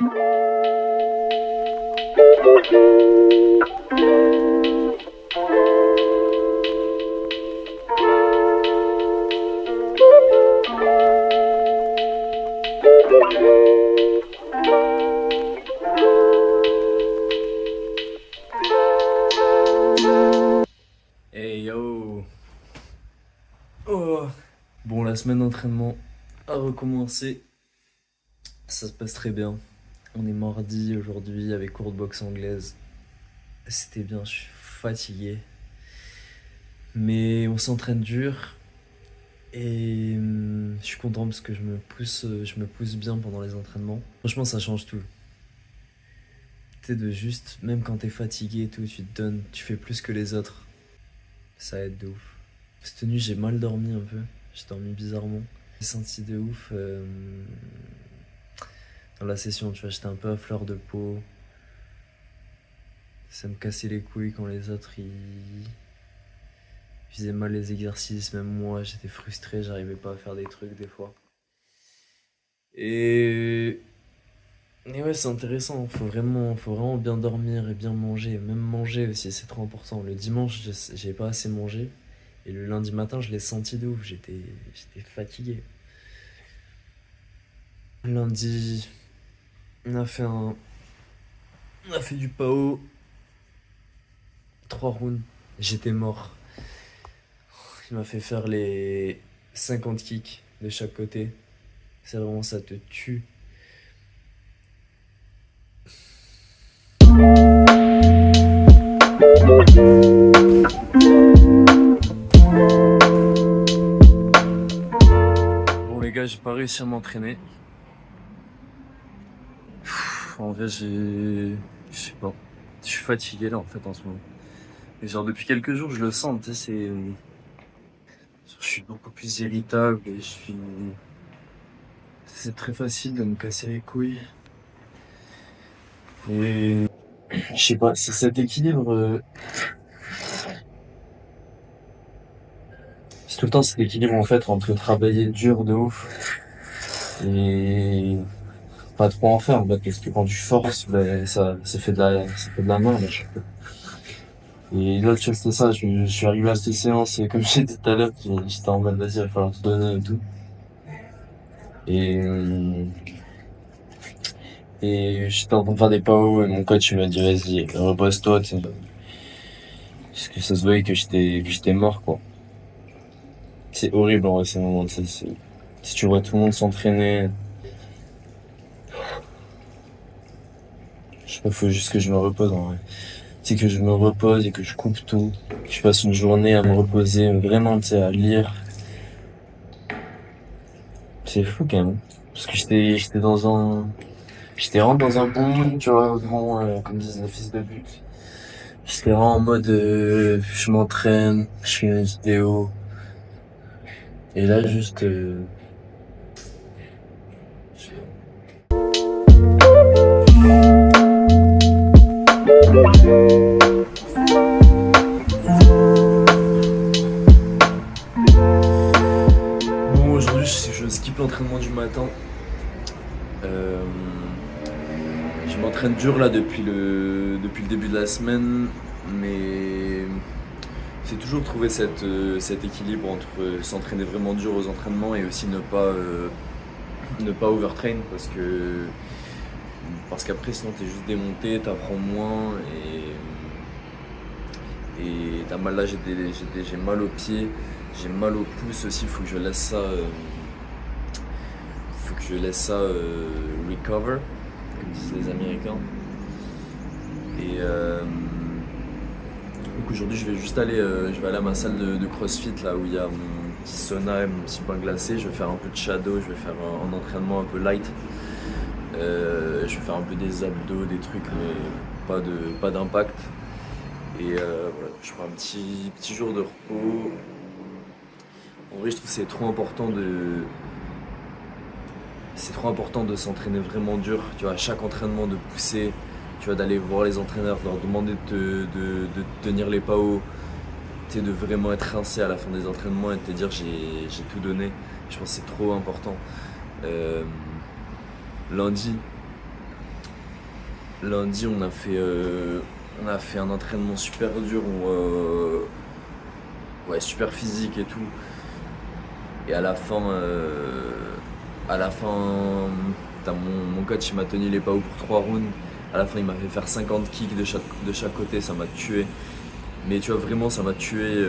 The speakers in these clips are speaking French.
Hey yo! Oh. Bon, la semaine d'entraînement a recommencé. Ça se passe très bien. On est mardi aujourd'hui avec cours de boxe anglaise. C'était bien, je suis fatigué. Mais on s'entraîne dur. Et je suis content parce que je me pousse bien pendant les entraînements. Franchement, ça change tout. Tu sais, de juste, même quand t'es fatigué et tout, tu te donnes, tu fais plus que les autres. Ça aide de ouf. Cette nuit, j'ai mal dormi un peu. J'ai dormi bizarrement. J'ai senti de ouf dans la session, tu vois, j'étais un peu à fleur de peau. Ça me cassait les couilles quand les autres ils faisaient mal les exercices. Même moi, j'étais frustré, j'arrivais pas à faire des trucs des fois. Et, et ouais, c'est intéressant. Faut vraiment bien dormir et bien manger. Même manger aussi, c'est trop important. Le dimanche, j'ai pas assez mangé. Et le lundi matin, je l'ai senti de ouf. J'étais fatigué. Lundi, on a fait un, on a fait du PAO, 3 rounds. J'étais mort. Il m'a fait faire les 50 kicks de chaque côté. C'est vraiment, ça te tue. Bon les gars, j'ai pas réussi à m'entraîner. En vrai, je sais pas. Je suis fatigué là en fait en ce moment. Et genre depuis quelques jours, je le sens, tu sais, je suis beaucoup plus irritable et c'est très facile de me casser les couilles. Et je sais pas, c'est cet équilibre. C'est tout le temps cet équilibre en fait entre travailler dur de ouf et pas trop en faire, bah, parce que quand tu forces, bah, ça fait de la merde à chaque fois. Et là, tu vois, c'était ça, je suis arrivé à cette séance et comme j'ai dit tout à l'heure, j'étais en mode vas-y, il va falloir te donner et tout. Et, euh, et j'étais en train de faire des PAO et mon coach il m'a dit vas-y, repose-toi, tu sais. Parce que ça se voyait que j'étais mort, quoi. C'est horrible en vrai, ces moments, tu sais, si tu vois tout le monde s'entraîner, je sais pas, faut juste que je me repose en vrai. C'est que je me repose et que je coupe tout, que je passe une journée à me reposer, vraiment, tu sais, à lire. C'est fou quand même. Parce que j'étais vraiment dans un bon mood, tu vois, vraiment, comme disent les fils de but. J'étais vraiment en mode, je m'entraîne, je fais une vidéo. Et là, juste, je sais pas. Bon, aujourd'hui, je skip l'entraînement du matin. Euh, je m'entraîne dur là depuis le début de la semaine, mais c'est toujours trouver cet équilibre entre s'entraîner vraiment dur aux entraînements et aussi ne pas overtrain parce qu'après sinon t'es juste démonté, t'apprends moins et t'as mal là, j'ai mal aux pieds, j'ai mal au pouce aussi, faut que je laisse ça recover, comme disent les Américains. Et donc aujourd'hui je vais aller à ma salle de CrossFit là où il y a mon petit sauna et mon petit bain glacé. Je vais faire un peu de shadow, je vais faire un entraînement un peu light. Je vais faire un peu des abdos, des trucs, mais pas d'impact. Et voilà, je ferai un petit jour de repos. En vrai, je trouve que c'est trop important de s'entraîner vraiment dur. Tu vois, à chaque entraînement de pousser, tu vois, d'aller voir les entraîneurs, de leur demander de tenir les PAO, tu sais, de vraiment être rincé à la fin des entraînements et de te dire j'ai tout donné. Je pense que c'est trop important. Euh, lundi, lundi, on a fait un entraînement super dur, ouais, super physique et tout. Et à la fin, putain, mon coach il m'a tenu les PAO pour 3 rounds. À la fin, il m'a fait faire 50 kicks de chaque côté, ça m'a tué. Mais tu vois, vraiment, ça m'a tué.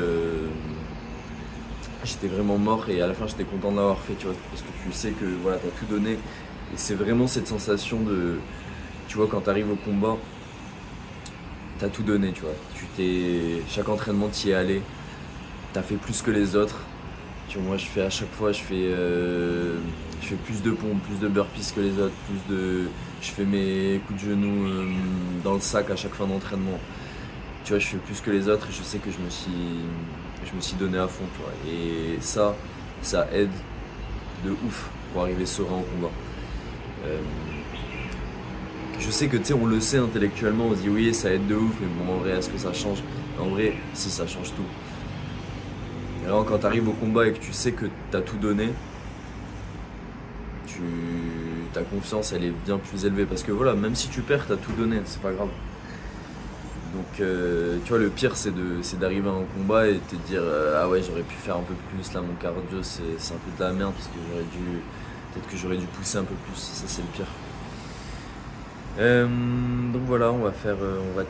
J'étais vraiment mort et à la fin, j'étais content de l'avoir fait, tu vois, parce que tu sais que voilà, t'as tout donné. Et c'est vraiment cette sensation de, tu vois, quand t'arrives au combat, t'as tout donné, tu vois. Chaque entraînement, t'y es allé, t'as fait plus que les autres. Tu vois, moi, à chaque fois, je fais plus de pompes, plus de burpees que les autres, je fais mes coups de genoux dans le sac à chaque fin d'entraînement. Tu vois, je fais plus que les autres et je sais que je me suis donné à fond, tu vois. Et ça aide de ouf pour arriver serein au combat. Euh, je sais que, tu sais, on le sait intellectuellement, on se dit oui, ça aide de ouf, mais bon, en vrai, est-ce que ça change? En vrai, si, ça change tout. Et alors, quand tu arrives au combat et que tu sais que tu as tout donné, ta confiance, elle est bien plus élevée. Parce que voilà, même si tu perds, tu as tout donné, c'est pas grave. Donc, tu vois, le pire, c'est d'arriver à un combat et te dire ah ouais, j'aurais pu faire un peu plus, là, mon cardio, c'est un peu de la merde, parce que peut-être que j'aurais dû pousser un peu plus, ça, c'est le pire. Donc voilà, on va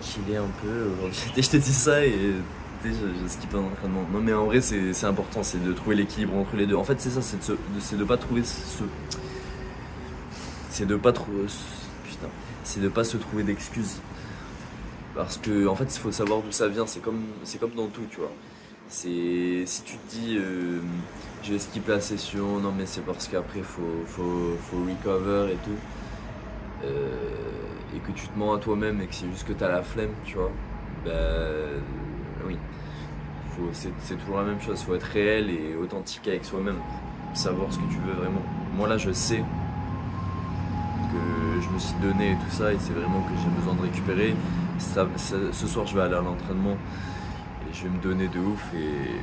chiller un peu aujourd'hui. Je t'ai dit ça et j'ai skippé un entraînement. Non mais en vrai c'est important, c'est de trouver l'équilibre entre les deux. En fait c'est ça, c'est de pas trouver c'est de pas trouver, putain, c'est de pas se trouver d'excuses. Parce que en fait il faut savoir d'où ça vient. C'est comme dans tout, tu vois. Si tu te dis je vais skipper la session, non mais c'est parce qu'après faut recover et tout. Et que tu te mens à toi-même et que c'est juste que t'as la flemme, tu vois, ben oui, c'est toujours la même chose, faut être réel et authentique avec soi-même, savoir ce que tu veux vraiment. Moi là je sais que je me suis donné et tout ça et c'est vraiment que j'ai besoin de récupérer. Ce soir je vais aller à l'entraînement et je vais me donner de ouf et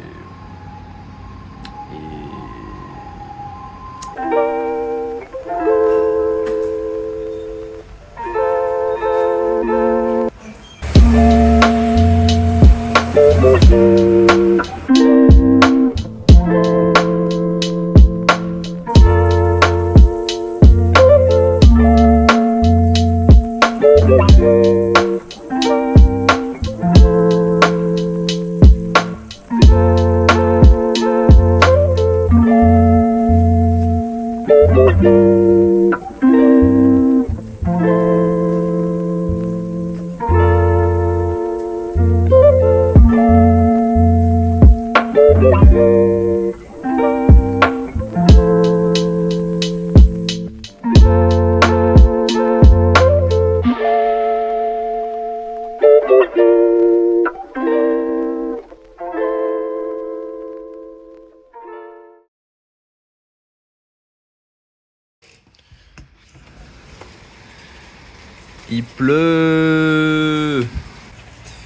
il pleut. Ça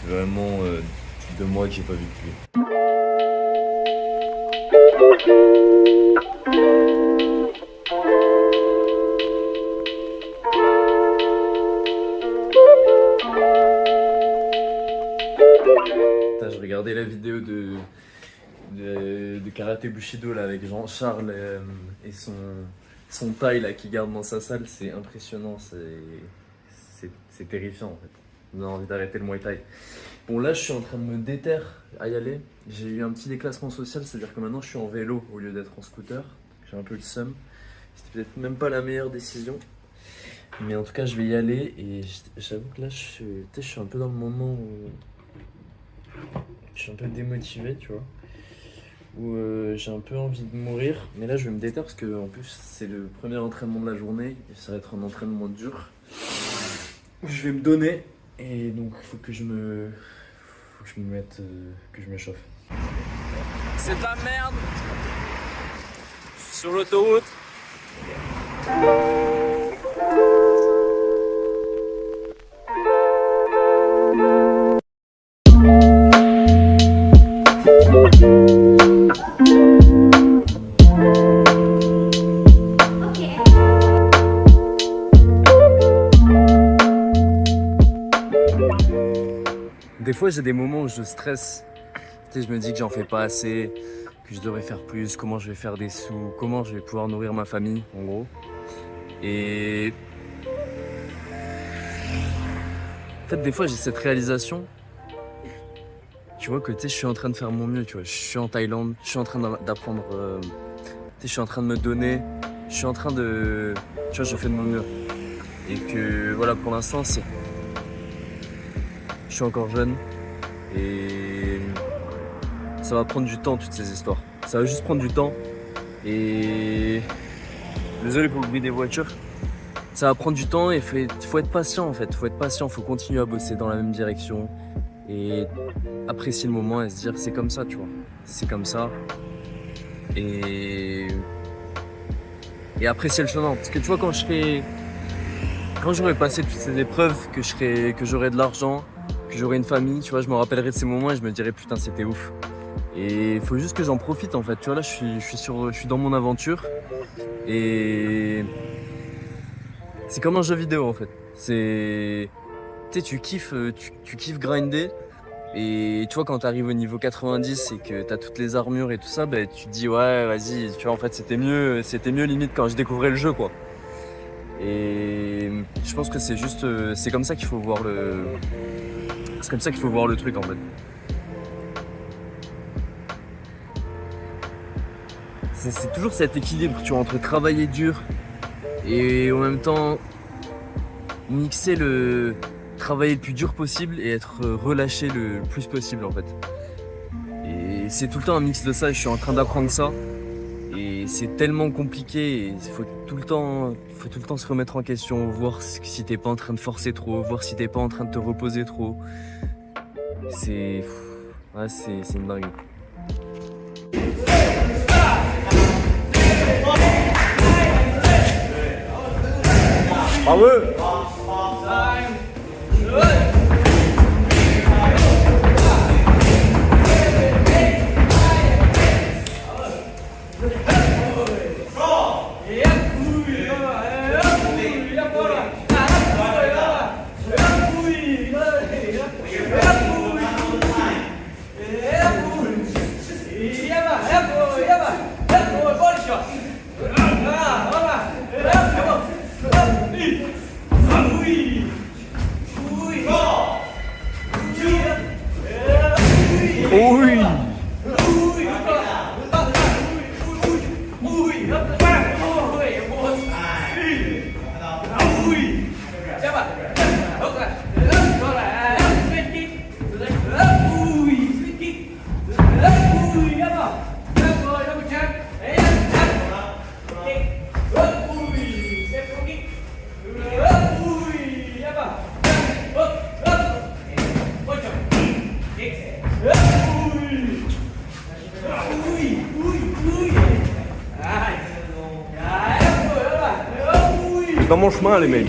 fait vraiment 2 mois que j'ai pas vu de pluie. Putain, je regardais la vidéo de Karaté Bushido là, avec Jean-Charles et son taille là, qui garde dans sa salle, c'est impressionnant, c'est terrifiant en fait. On a envie d'arrêter le Muay Thai. Bon là je suis en train de me déterre à y aller. J'ai eu un petit déclassement social, c'est-à-dire que maintenant je suis en vélo au lieu d'être en scooter. J'ai un peu le seum. C'était peut-être même pas la meilleure décision. Mais en tout cas je vais y aller et j'avoue que là je suis un peu dans le moment où je suis un peu démotivé, tu vois. Où j'ai un peu envie de mourir. Mais là je vais me déterre parce que en plus c'est le premier entraînement de la journée. Et ça va être un entraînement dur. Je vais me donner et donc il faut que je me mette, que je m'échauffe. C'est de la merde sur l'autoroute. Des fois, j'ai des moments où je stresse. Tu sais, je me dis que j'en fais pas assez, que je devrais faire plus, comment je vais faire des sous, comment je vais pouvoir nourrir ma famille, en gros. Et en fait, des fois, j'ai cette réalisation. Tu vois que tu sais, je suis en train de faire mon mieux, tu vois. Je suis en Thaïlande, je suis en train d'apprendre. Tu sais, je suis en train de me donner. Je suis en train de. Tu vois, je fais de mon mieux. Et que voilà, pour l'instant, c'est. Je suis encore jeune. Et ça va prendre du temps, toutes ces histoires. Ça va juste prendre du temps. Et désolé pour le bruit des voitures. Ça va prendre du temps et faut être patient en fait. Faut être patient, faut continuer à bosser dans la même direction. Et apprécier le moment et se dire c'est comme ça, tu vois. C'est comme ça. Et apprécier le chemin. Parce que tu vois, quand j'aurai passé toutes ces épreuves, que j'aurai de l'argent, que j'aurai une famille, tu vois, je me rappellerai de ces moments et je me dirai putain, c'était ouf. Et il faut juste que j'en profite en fait. Tu vois, là, je suis dans mon aventure et c'est comme un jeu vidéo en fait. Tu sais, tu kiffes grinder. Et tu vois, quand t'arrives au niveau 90 et que t'as toutes les armures et tout ça, bah, tu te dis ouais, vas-y, tu vois, en fait, c'était mieux limite quand je découvrais le jeu, quoi. Et je pense que c'est comme ça qu'il faut voir c'est comme ça qu'il faut voir le truc, en fait. C'est toujours cet équilibre, tu vois, entre travailler dur et en même temps mixer travailler le plus dur possible et être relâché le plus possible en fait. Et c'est tout le temps un mix de ça et je suis en train d'apprendre ça. Et c'est tellement compliqué et il faut tout le temps se remettre en question, voir si t'es pas en train de forcer trop, voir si t'es pas en train de te reposer trop. C'est une dingue. Bravo! Oui! Dans mon chemin, les mecs.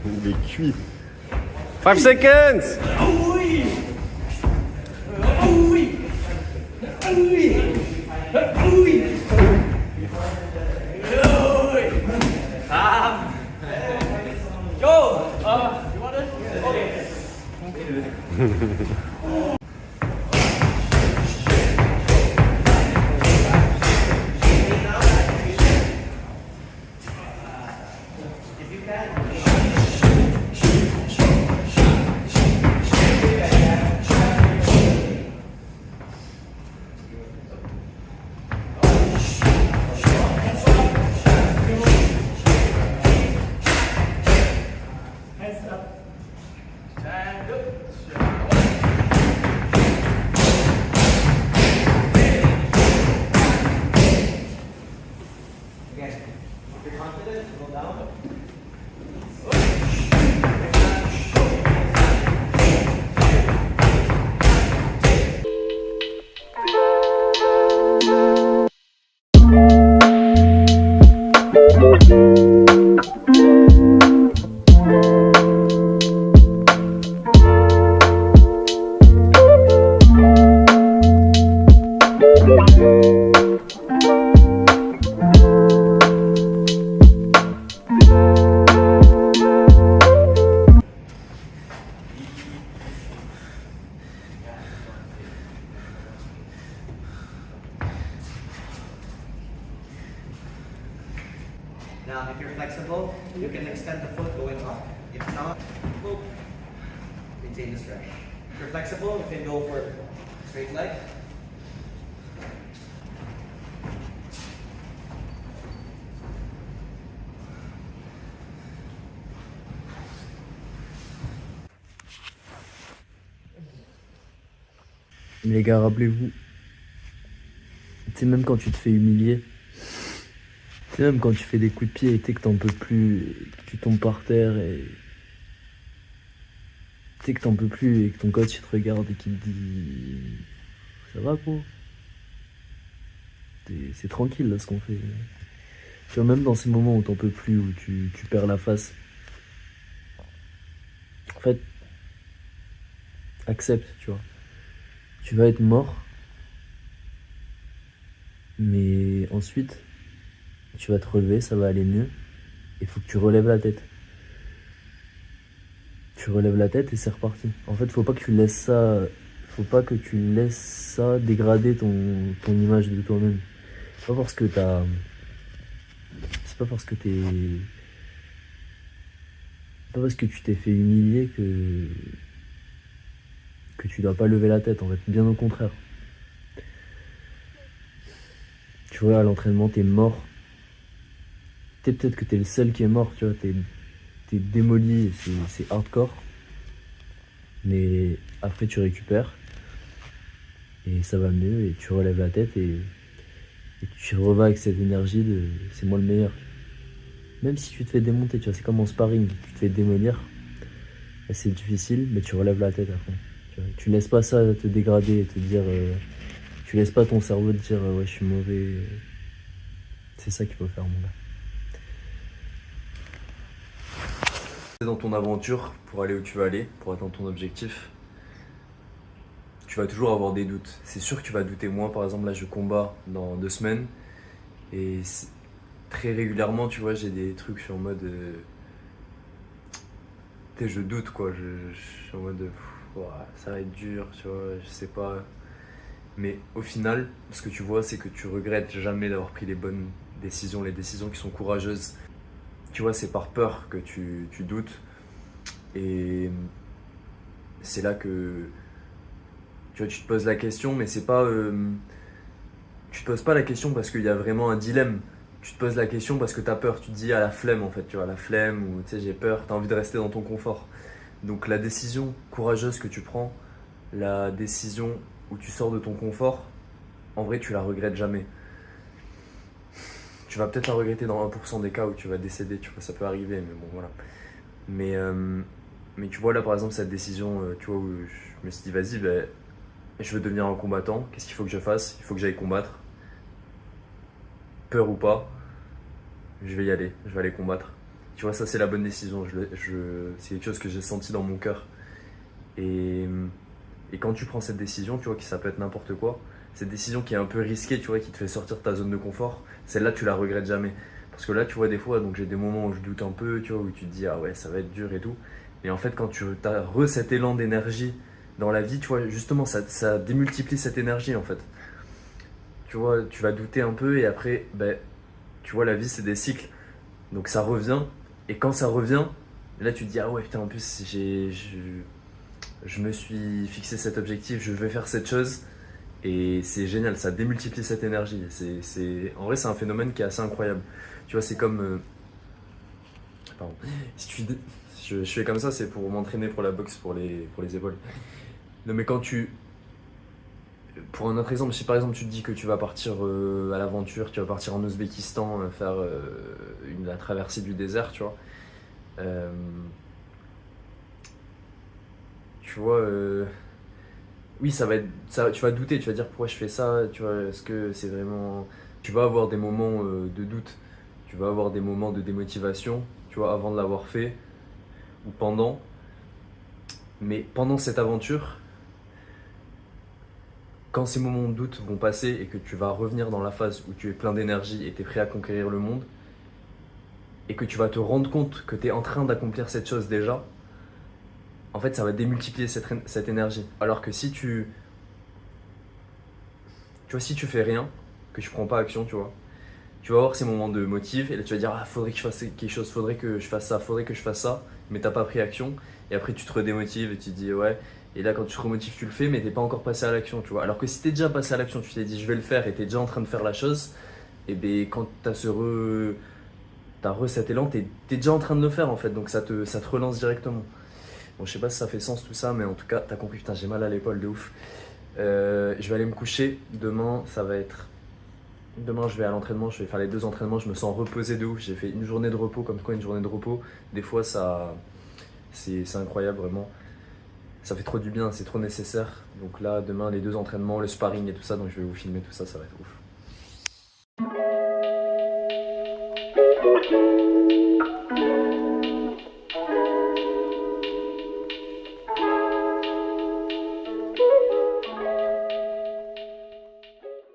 Il est cuit. 5 seconds. Now, if you're flexible, you can extend the foot going up. If not, maintain the stretch. If you're flexible, you can go for straight leg. Les gars, rappelez-vous, tu sais, même quand tu te fais humilier, tu sais, même quand tu fais des coups de pied et que t'en peux plus, que tu tombes par terre et tu sais que t'en peux plus et que ton coach il te regarde et qu'il te dit ça va quoi, c'est tranquille là ce qu'on fait. Tu vois, même dans ces moments où t'en peux plus, où tu perds la face, en fait, accepte, tu vois. Tu vas être mort, mais ensuite, tu vas te relever, ça va aller mieux. Il faut que tu relèves la tête. Tu relèves la tête et c'est reparti. En fait, faut pas que tu laisses ça dégrader ton image de toi-même. C'est pas parce que tu t'es fait humilier que tu dois pas lever la tête, en fait, bien au contraire. Tu vois, à l'entraînement, t'es mort. Peut-être que t'es le seul qui est mort, tu vois, t'es démoli, c'est hardcore. Mais après, tu récupères, et ça va mieux, et tu relèves la tête, et tu revas avec cette énergie de c'est moi le meilleur. Même si tu te fais démonter, tu vois, c'est comme en sparring, tu te fais démolir, c'est difficile, mais tu relèves la tête après. Tu laisses pas ça te dégrader et te dire. Tu laisses pas ton cerveau te dire ouais, je suis mauvais. C'est ça qu'il faut faire, mon gars. Dans ton aventure, pour aller où tu vas aller, pour atteindre ton objectif, tu vas toujours avoir des doutes. C'est sûr que tu vas douter. Moi, par exemple, là, je combats dans 2 semaines. Et très régulièrement, tu vois, j'ai des trucs sur mode. Tu sais, je doute, quoi. Je suis en mode. Ouah, ça va être dur, tu vois, je sais pas. Mais au final, ce que tu vois, c'est que tu regrettes jamais d'avoir pris les bonnes décisions, les décisions qui sont courageuses. Tu vois, c'est par peur que tu doutes. Et c'est là que tu vois, tu te poses la question, mais c'est pas. Tu te poses pas la question parce qu'il y a vraiment un dilemme. Tu te poses la question parce que tu as peur. Tu te dis à la flemme, en fait, tu vois, la flemme, ou tu sais, j'ai peur, tu as envie de rester dans ton confort. Donc la décision courageuse que tu prends, la décision où tu sors de ton confort, en vrai, tu la regrettes jamais. Tu vas peut-être la regretter dans 1% des cas où tu vas décéder, tu vois, ça peut arriver, mais bon, voilà. Mais tu vois, là, par exemple, cette décision, tu vois, où je me suis dit, vas-y, ben, je veux devenir un combattant. Qu'est-ce qu'il faut que je fasse? Il faut que j'aille combattre. Peur ou pas, je vais y aller, je vais aller combattre. Tu vois, ça c'est la bonne décision. C'est quelque chose que j'ai senti dans mon cœur. Et, et quand tu prends cette décision, tu vois, ça peut être n'importe quoi, cette décision qui est un peu risquée, tu vois, qui te fait sortir de ta zone de confort, celle-là, tu la regrettes jamais. Parce que là, tu vois, des fois, donc j'ai des moments où je doute un peu, tu vois, où tu te dis, ah ouais, ça va être dur et tout. Et en fait, quand tu as cet élan d'énergie dans la vie, tu vois, justement, ça démultiplie cette énergie, en fait. Tu vois, tu vas douter un peu et après, ben, tu vois, la vie, c'est des cycles. Donc ça revient. Et quand ça revient, là, tu te dis, ah ouais, putain, en plus, je me suis fixé cet objectif, je vais faire cette chose. Et c'est génial, ça démultiplie cette énergie. En vrai, c'est un phénomène qui est assez incroyable. Tu vois, c'est comme. Pardon. Si tu, je fais comme ça, c'est pour m'entraîner pour la boxe, pour les épaules. Non, mais quand tu. Pour un autre exemple, si par exemple tu te dis que tu vas partir à l'aventure, tu vas partir en Ouzbékistan faire la traversée du désert, tu vois. Euh, tu vois, oui, ça va être, ça, tu vas douter, tu vas dire pourquoi je fais ça, tu vois, est-ce que c'est vraiment. Tu vas avoir des moments de doute, tu vas avoir des moments de démotivation, tu vois, avant de l'avoir fait ou pendant. Mais pendant cette aventure, quand ces moments de doute vont passer et que tu vas revenir dans la phase où tu es plein d'énergie et tu es prêt à conquérir le monde, et que tu vas te rendre compte que tu es en train d'accomplir cette chose déjà, en fait, ça va démultiplier cette énergie. Alors que tu vois, si tu fais rien, que tu prends pas action, tu vas avoir ces moments de motive et là tu vas dire ah faudrait que je fasse quelque chose, faudrait que je fasse ça, faudrait que je fasse ça, mais t'as pas pris action et après tu te redémotives et tu te dis ouais, et là quand tu te remotives tu le fais mais t'es pas encore passé à l'action, tu vois. Alors que si t'es déjà passé à l'action, tu t'es dit je vais le faire et t'es déjà en train de faire la chose, et ben quand t'as cet élan, t'es déjà en train de le faire en fait, donc ça te relance directement. Bon, je sais pas si ça fait sens tout ça, mais en tout cas t'as compris. Putain, j'ai mal à l'épaule de ouf. Je vais aller me coucher. Demain, je vais à l'entraînement, je vais faire les 2 entraînements, je me sens reposé de ouf. J'ai fait une journée de repos, comme quoi une journée de repos, des fois, c'est incroyable, vraiment. Ça fait trop du bien, c'est trop nécessaire. Donc là, demain, les 2 entraînements, le sparring et tout ça, donc je vais vous filmer tout ça, ça va être ouf.